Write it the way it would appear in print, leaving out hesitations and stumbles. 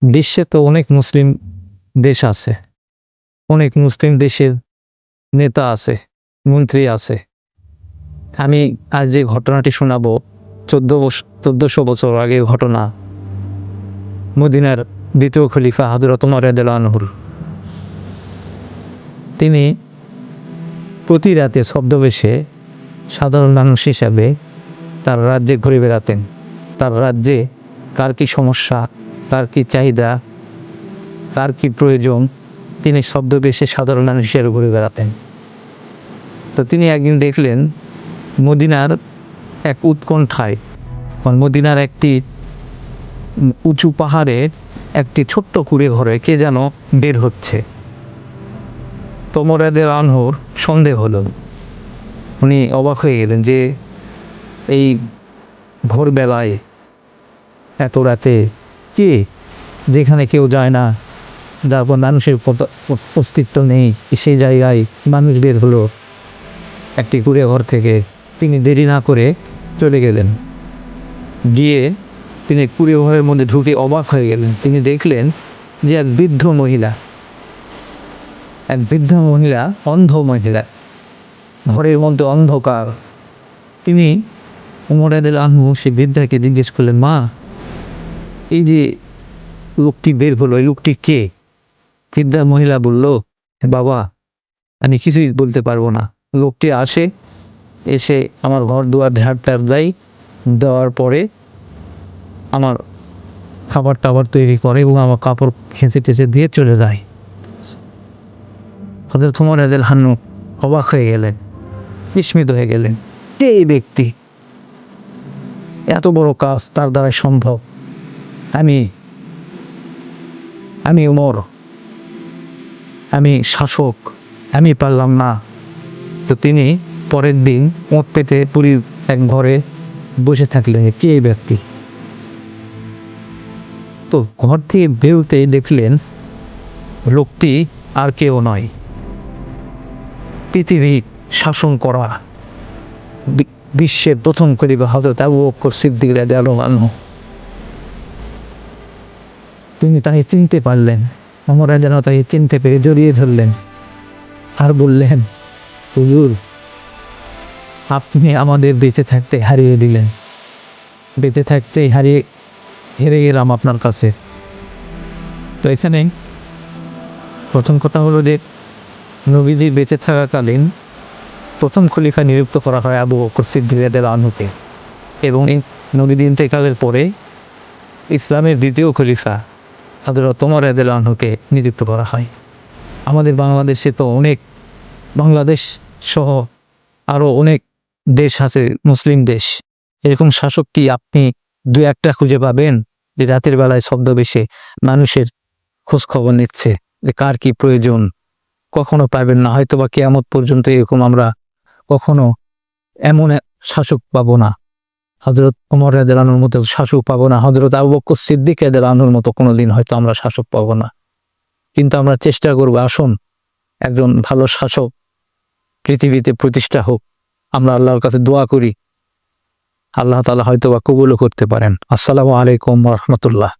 বিশ্বে তো অনেক মুসলিম দেশ আছে, অনেক মুসলিম দেশের নেতা আছে, মন্ত্রী আছে। আমি আজ যে ঘটনাটি শোনাবো 1400 বছর আগের ঘটনা। মদিনার দ্বিতীয় খলিফা হযরত ওমর রাদিয়াল্লাহু আনহু তিনি প্রতি রাতে ছদ্মবেশে সাধারণ মানুষ হিসাবে তার রাজ্যে ঘুরে বেড়াতেন। তার রাজ্যে কার কী সমস্যা, তার কী চাহিদা, তার কী প্রয়োজন, তিনি ছদ্মবেশে সাধারণ মানুষ হিসেবে ঘুরে বেড়াতেন। তো তিনি একদিন দেখলেন মদিনার এক উৎকণ্ঠায়, মদিনার একটি উঁচু পাহাড়ে একটি ছোট্ট কুঁড়ে ঘরে কে যেন বের হচ্ছে। তো ওমর রাদিয়াল্লাহু আনহুর সন্দেহ হলো। উনি অবাক হয়ে গেলেন যে এই ভোরবেলায় এত রাতে কে, যেখানে কেউ যায় না, যারপর মানুষের অস্তিত্ব নেই, সেই জায়গায় মানুষ বের হলো একটি কুঁড়ে ঘর থেকে। তিনি দেরি না করে চলে গেলেন, গিয়ে তিনি কুঁড়ে ঘরের মধ্যে ঢুকে অবাক হয়ে গেলেন। তিনি দেখলেন যে এক বৃদ্ধ মহিলা, অন্ধ মহিলা, ঘরের মধ্যে অন্ধকার। তিনি ওমর রাদিয়াল্লাহু আনহু সেই বৃদ্ধাকে জিজ্ঞেস করলেন, মা, এই যে লোকটি বের হলো, এই লোকটি কে? বৃদ্ধা মহিলা বলল, বাবা, আমি কিছুই বলতে পারবো না। লোকটি এসে আমার ঘর দুয়ার ঝাড় দেয়, দেওয়ার পরে আমার খাবার টাবার তৈরি করে এবং আমার কাপড় খেঁচে টেঁচে দিয়ে চলে যায়। হযরত ওমর রাদিয়াল্লাহু আনহু অবাক হয়ে গেলেন, বিস্মিত হয়ে গেলেন। কে এই ব্যক্তি? এত বড় কাজ তার দ্বারা সম্ভব? আমি ওমর, আমি শাসক, আমি পারলাম না। তো তিনি পরের দিন ওঁত পেতে পুরীর এক ঘরে বসে থাকলেন। কে এই ব্যক্তি? তো ঘর থেকে বেরোতেই দেখলেন লোকটি আর কেউ নয়, পৃথিবী শাসন করা বিশ্বের প্রথম খলিফা হযরত আবু বকর সিদ্দিক রাদিয়াল্লাহু আনহু। তিনি তাকে চিনতে পারলেন। ওমর রাদিয়াল্লাহু তাকে চিনতে পেরে জড়িয়ে ধরলেন আর বললেন, হুজুর, আপনি আমাদের বেঁচে থাকতে হারিয়ে দিলেন, বেঁচে থাকতেই হেরে গেলাম আপনার কাছে। তো এখানে প্রথম কথা হলো যে নবীজি বেঁচে থাকাকালীন প্রথম খলিফা নিযুক্ত করা হয় আবু বকর সিদ্দিক রাদিয়াল্লাহু আনহুকে, এবং নবীজি ইন্তেকালের পরে ইসলামের দ্বিতীয় খলিফা হযরত ওমর রাদিয়াল্লাহু আনহুকে নিযুক্ত করা হয়। আমাদের বাংলাদেশে তো বাংলাদেশ সহ আরও অনেক দেশ আছে, মুসলিম দেশ। এরকম শাসক কি আপনি দু একটা খুঁজে পাবেন যে রাতের বেলায় ছদ্মবেশে মানুষের খোঁজ খবর নিচ্ছে যে কার কি প্রয়োজন? কখনো পাবেন না। হয়তো বা কিয়ামত পর্যন্ত এরকম আমরা কখনো এমন শাসক পাবো না। হযরত ওমর রাদিয়াল্লাহু আনহুর মতো শাসক পাবো না, হযরত আবু বকর সিদ্দিক রাদিয়াল্লাহু আনহুর মতো কোনোদিন হয়তো আমরা শাসক পাবো না। কিন্তু আমরা চেষ্টা করবো, আসুন একজন ভালো শাসক পৃথিবীতে প্রতিষ্ঠা হোক। আমরা আল্লাহর কাছে দোয়া করি, আল্লাহ তাআলা হয়তো বা কবুলও করতে পারেন। আসসালামু আলাইকুম ওয়া রাহমাতুল্লাহ।